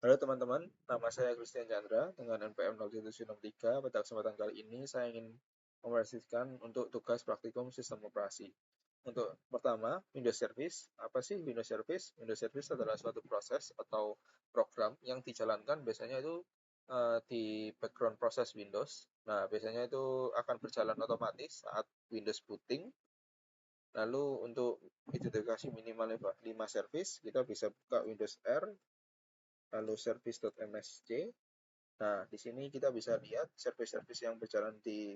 Halo teman-teman, nama saya Christian Chandra dengan NPM 0763. Pada kesempatan kali ini saya ingin mempresentasikan untuk tugas praktikum sistem operasi. Untuk pertama, Windows Service. Apa sih Windows Service? Windows Service adalah suatu proses atau program yang dijalankan biasanya itu di background proses Windows. Nah, biasanya itu akan berjalan otomatis saat Windows booting. Lalu untuk identifikasi minimal 5 service, kita bisa buka Windows R, lalu service.msc. Nah, di sini kita bisa lihat service-service yang berjalan di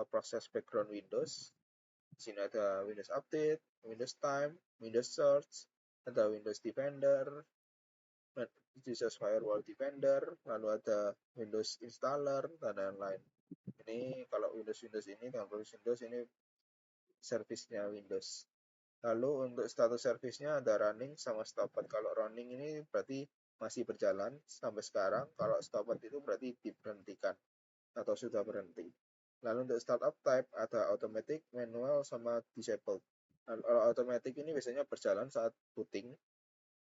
proses background Windows. Di sini ada Windows Update, Windows Time, Windows Search, ada Windows Defender, Jesus Firewall Defender, lalu ada Windows Installer, dan lain-lain. Ini kalau Windows ini, dengan Windows ini service-nya Windows. Lalu untuk status service-nya ada running sama stopped. Kalau running ini berarti masih berjalan sampai sekarang. Kalau stopped itu berarti diberhentikan atau sudah berhenti. Lalu untuk startup type ada automatic, manual, sama disabled. Kalau automatic ini biasanya berjalan saat booting.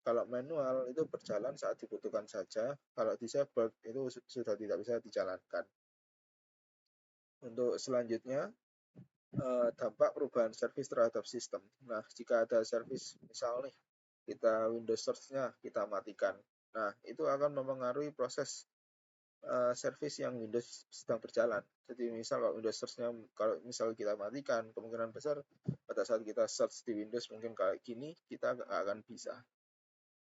Kalau manual itu berjalan saat dibutuhkan saja. Kalau disabled itu sudah tidak bisa dijalankan. Untuk selanjutnya, dampak perubahan service terhadap sistem. Nah, jika ada service, misal nih, kita Windows Search-nya kita matikan. Nah, itu akan mempengaruhi proses service yang Windows sedang berjalan. Jadi misal kalau Windows Search-nya, kalau misal kita matikan, kemungkinan besar pada saat kita search di Windows mungkin kayak gini, kita nggak akan bisa.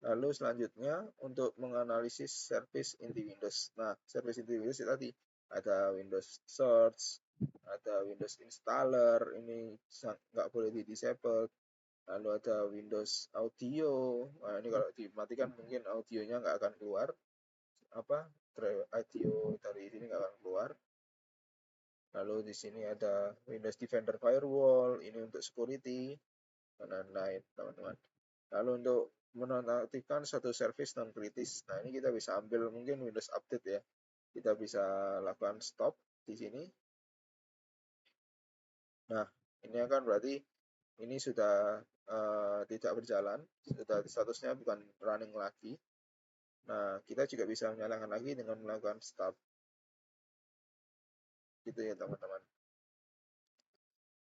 Lalu selanjutnya untuk menganalisis service inti Windows. Nah, service inti Windows itu tadi ada Windows Search, ada Windows Installer, ini nggak boleh di disable. Lalu ada Windows Audio. Nah, ini kalau dimatikan mungkin audionya nggak akan keluar. Audio dari sini nggak akan keluar. Lalu di sini ada Windows Defender Firewall, ini untuk security, dan lain-lain, teman-teman. Lalu untuk menonaktifkan satu service non kritis. Nah, ini kita bisa ambil mungkin Windows Update ya. Kita bisa lakukan stop di sini. Nah, ini akan berarti ini sudah tidak berjalan, sudah statusnya bukan running lagi. Nah, kita juga bisa menyalakan lagi dengan melakukan stop. Gitu ya, teman-teman.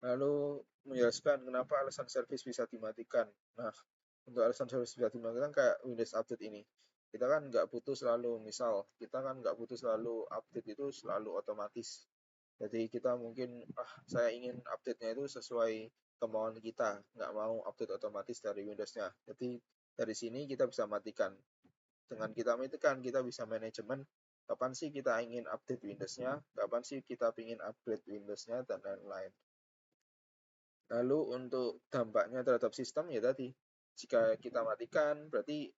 Lalu menjelaskan kenapa alasan service bisa dimatikan. Nah, untuk alasan service bisa dimatikan kayak Windows Update ini. Kita kan nggak butuh selalu, misal kita kan nggak butuh selalu update itu selalu otomatis. Jadi kita mungkin, saya ingin update-nya itu sesuai kemauan kita, nggak mau update otomatis dari Windows-nya. Jadi dari sini kita bisa matikan. Dengan kita matikan, kita bisa manajemen kapan sih kita ingin update Windows-nya, kapan sih kita ingin upgrade Windows-nya, dan lain-lain. Lalu untuk dampaknya terhadap sistem ya tadi, jika kita matikan berarti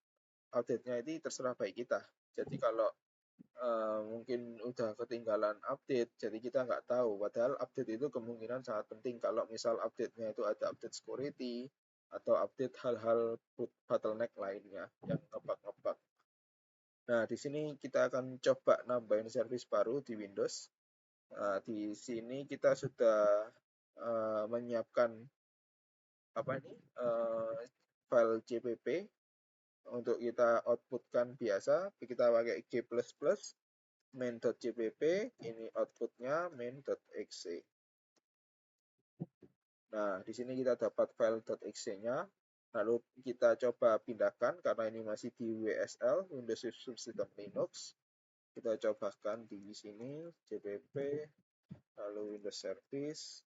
update-nya itu terserah baik kita. Jadi kalau mungkin udah ketinggalan update, jadi kita nggak tahu. Padahal update itu kemungkinan sangat penting. Kalau misal update-nya itu ada update security atau update hal-hal bottleneck lainnya yang ngebug-ngebug. Nah, di sini kita akan coba nambahin service baru di Windows. Nah, di sini kita sudah menyiapkan file CPP untuk kita outputkan biasa. Kita pakai G++, main.cpp, ini outputnya main.exe. Nah, di sini kita dapat file.exe-nya. Lalu kita coba pindahkan karena ini masih di WSL, Windows System Linux. Kita cobakan di sini CPP, lalu Windows Service.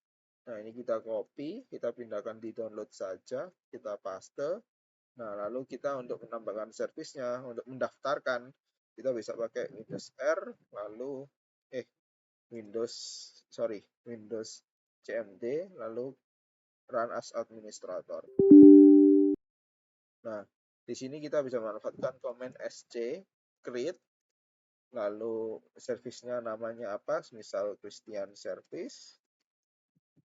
Nah, ini kita copy, kita pindahkan di download saja, kita paste. Nah, lalu kita untuk menambahkan service-nya, untuk mendaftarkan, kita bisa pakai Windows R, lalu Windows CMD, lalu run as administrator. Nah, di sini kita bisa manfaatkan command sc create, lalu service-nya namanya apa, misal Christian Service,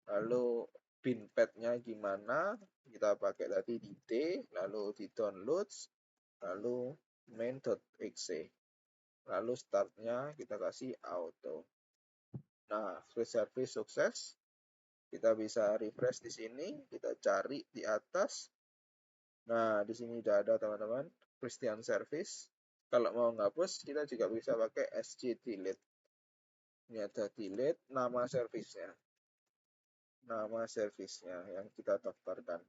lalu bin path-nya gimana, kita pakai tadi di D, lalu di downloads, lalu main.exe, lalu start-nya kita kasih auto. Nah, free service sukses. Kita bisa refresh di sini, kita cari di atas. Nah, di sini udah ada teman-teman, Christian Service. Kalau mau menghapus, kita juga bisa pakai sgdelete. Ini ada delete nama servisnya yang kita daftarkan.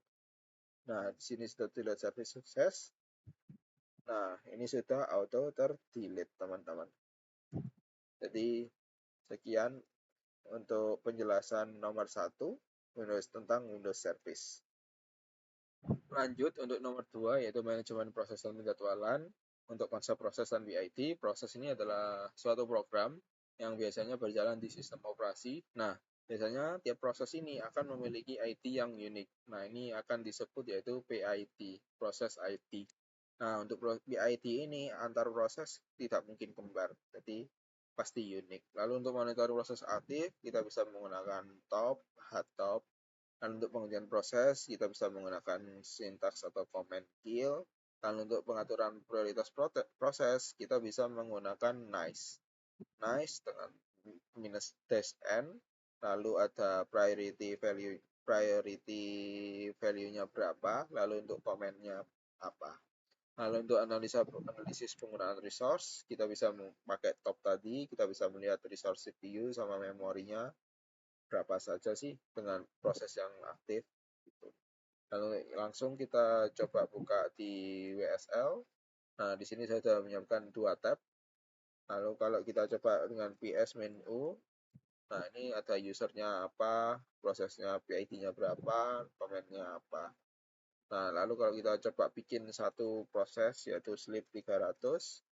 Nah, di sini sudah delete service sukses. Nah, ini sudah auto terdelete, teman-teman. Jadi, sekian untuk penjelasan nomor 1 tentang Windows Service. Lanjut untuk nomor 2, yaitu manajemen proses dan penjadwalan. Untuk konsep proses dan PID, proses ini adalah suatu program yang biasanya berjalan di sistem operasi. Nah, biasanya tiap proses ini akan memiliki ID yang unik. Nah, ini akan disebut yaitu PID, proses ID. Nah, untuk PID ini antar proses tidak mungkin kembar, jadi pasti unik. Lalu untuk monitor proses aktif, kita bisa menggunakan top, hardtop. Dan untuk penghentian proses, kita bisa menggunakan sintaks atau command kill. Dan untuk pengaturan prioritas proses, kita bisa menggunakan nice dengan minus dash n. Lalu ada priority value-nya berapa, lalu untuk command-nya apa. Lalu untuk analisis penggunaan resource, kita bisa memakai top tadi, kita bisa melihat resource CPU sama memorinya berapa saja sih dengan proses yang aktif. Gitu. Lalu langsung kita coba buka di WSL. Nah, di sini saya sudah menyiapkan 2 tab. Lalu kalau kita coba dengan PS menu, nah ini ada usernya apa, prosesnya PID-nya berapa, komennya apa. Nah, lalu kalau kita coba bikin satu proses yaitu sleep 300,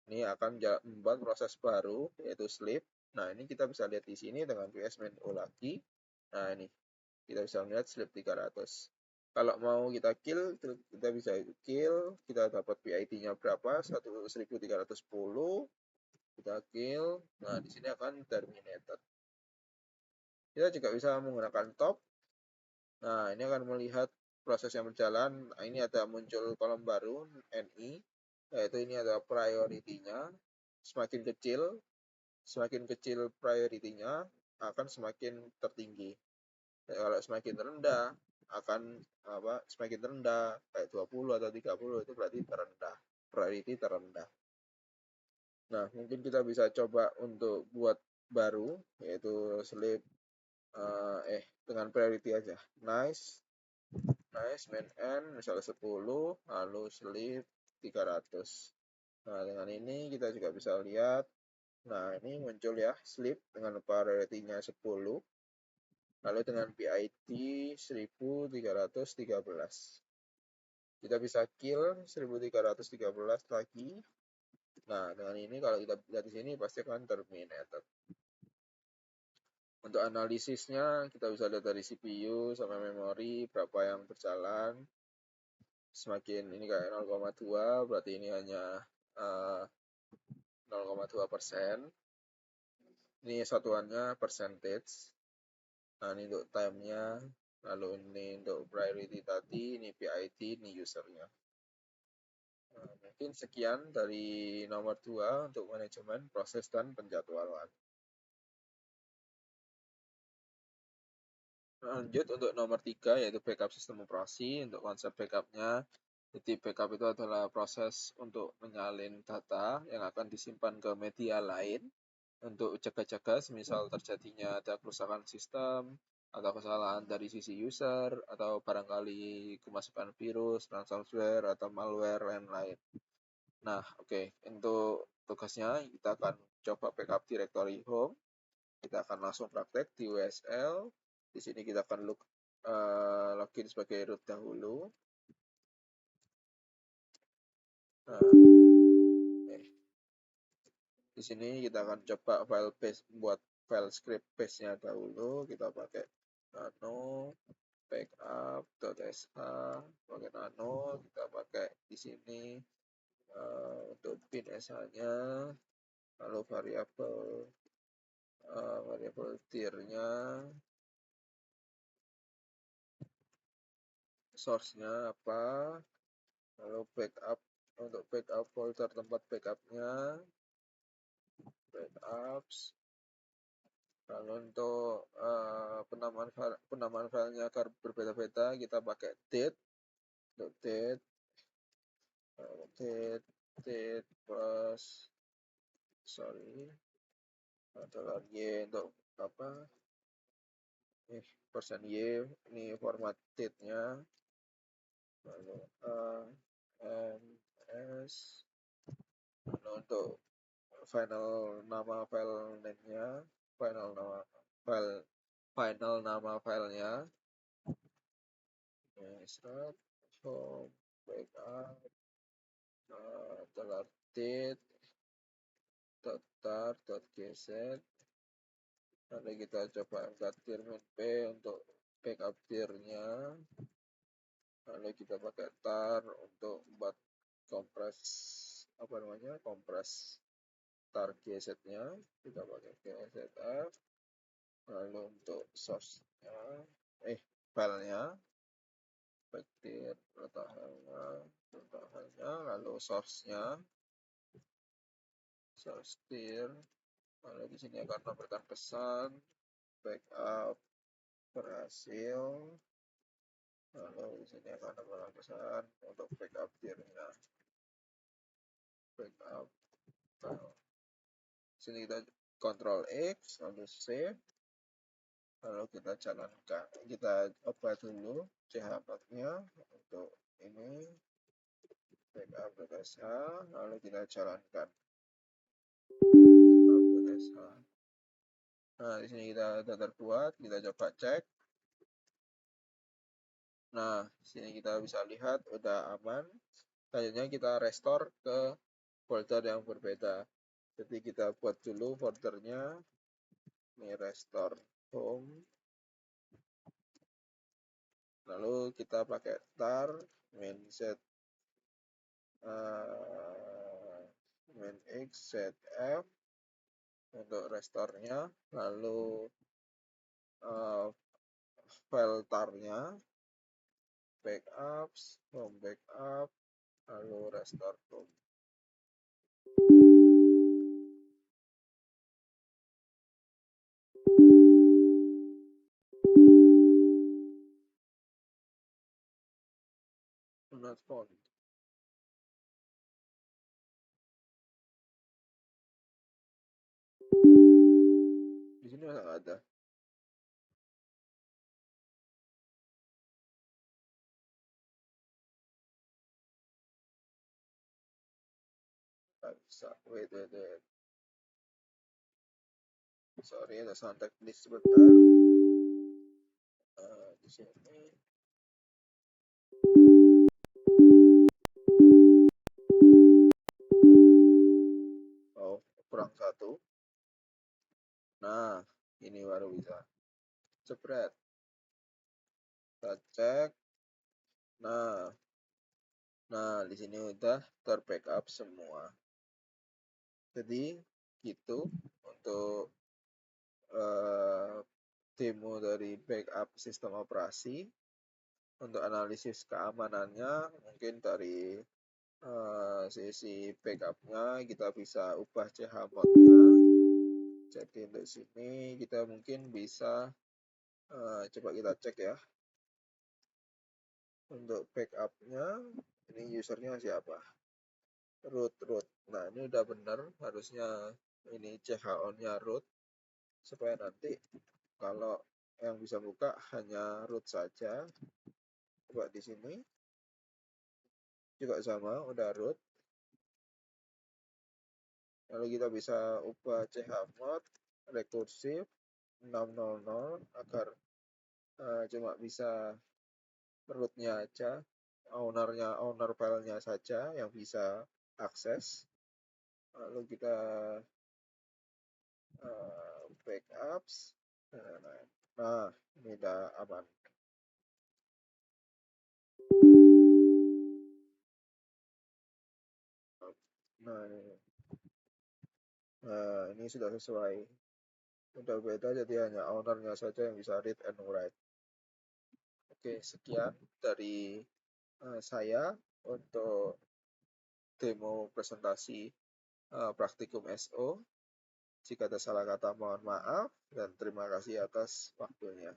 ini akan membuat proses baru yaitu sleep. Nah, ini kita bisa lihat di sini dengan PS menu lagi. Nah, ini kita bisa melihat sleep 300. Kalau mau kita kill, kita bisa kill, kita dapat PID-nya berapa, 1310, kita kill. Nah, di sini akan terminated. Kita juga bisa menggunakan top. Nah, ini akan melihat proses yang berjalan. Nah, ini ada muncul kolom baru NI, yaitu ini ada priority-nya. Semakin kecil priority-nya akan semakin tertinggi. Kalau semakin rendah akan semakin rendah kayak 20 atau 30 itu berarti terendah, priority terendah. Nah, mungkin kita bisa coba untuk buat baru yaitu sleep dengan priority aja. Nice main n misalnya 10, lalu sleep 300. Nah, dengan ini kita juga bisa lihat. Nah, ini muncul ya sleep dengan priority-nya 10. Lalu dengan PID 1313. Kita bisa kill 1313 lagi. Nah, dengan ini kalau kita lihat di sini pasti akan terminated. Untuk analisisnya kita bisa lihat dari CPU sama memori berapa yang berjalan. Semakin ini kayak 0,2 berarti ini hanya 0,2%. Ini satuannya percentage. Nah, ini untuk time-nya. Lalu ini untuk priority tadi, ini PID, ini usernya. Nah, mungkin sekian dari nomor 2 untuk manajemen proses dan penjadwalan. Lanjut untuk nomor 3 yaitu backup sistem operasi. Untuk konsep backup-nya, jadi backup itu adalah proses untuk menyalin data yang akan disimpan ke media lain untuk jaga-jaga semisal terjadinya ada kerusakan sistem atau kesalahan dari sisi user atau barangkali kemasukan virus, ransomware atau malware lain-lain. Nah, oke. Untuk tugasnya kita akan coba backup directory home. Kita akan langsung praktek di WSL. Di sini kita akan login sebagai root dahulu. Nah, di sini kita akan coba buat file script base-nya dahulu. Kita pakai nano backup.sh, pakai nano, kita pakai di sini untuk pin sh-nya, lalu variabel tir-nya, source-nya apa, lalu backup untuk backup folder tempat backup-nya, backups. Lalu untuk penamaan filenya agar berbeda-beda, kita pakai date, untuk date, tit plus adalah y untuk apa persen y, ini format tit-nya, lalu a m s, lalu untuk nama file name-nya, final nama filenya start home backup adalah tit .tar.gz. Nanti kita coba angkat dir-p untuk backup dir-nya, lalu kita pakai tar untuk buat kompres tar gz-nya, kita pakai gzf. Lalu untuk source-nya filenya dir pertahannya, lalu source-nya source dir, lalu di sini akan memberikan pesan backup berhasil, lalu di sini akan memberikan pesan untuk backup dir-nya, backup file. Sini kita Ctrl X, lalu save, lalu kita jalankan, kita ubah dulu chmod-nya untuk ini backup .sh, lalu kita jalankan backup .sh. Nah, di sini kita sudah terbuat, kita coba cek. Nah, di sini kita bisa lihat udah aman. Selanjutnya kita restore ke folder yang berbeda. Jadi kita buat dulu foldernya, ini restore home, lalu kita pakai tar mainz zf untuk restore-nya, lalu file tar-nya backups, home backup, lalu restore home. Not found. Di sini nggak ada. Nggak bisa. Wait. Sorry, ada sound teknis sebentar. Di sini. Oh, kurang satu. Nah, ini baru bisa. Jepret. Kita cek. Nah, di sini udah terbackup semua. Jadi, gitu untuk demo dari backup sistem operasi. Untuk analisis keamanannya, mungkin dari sisi backup-nya kita bisa ubah chmod-nya. Jadi untuk sini kita mungkin bisa coba kita cek ya. Untuk backup-nya, ini usernya siapa? Root. Nah, ini udah benar, harusnya ini chon-nya root, supaya nanti kalau yang bisa buka hanya root saja. Coba di sini juga sama, udah root. Lalu kita bisa ubah chmod rekursif 600 agar cuma bisa root-nya aja, owner filenya saja yang bisa akses. Lalu kita backups. Nah, ini udah aman. Nah, ini sudah sesuai. Udah beda, jadi hanya ownernya saja yang bisa read and write. Oke, sekian dari saya untuk demo presentasi praktikum SO. Jika ada salah kata mohon maaf, dan terima kasih atas waktunya.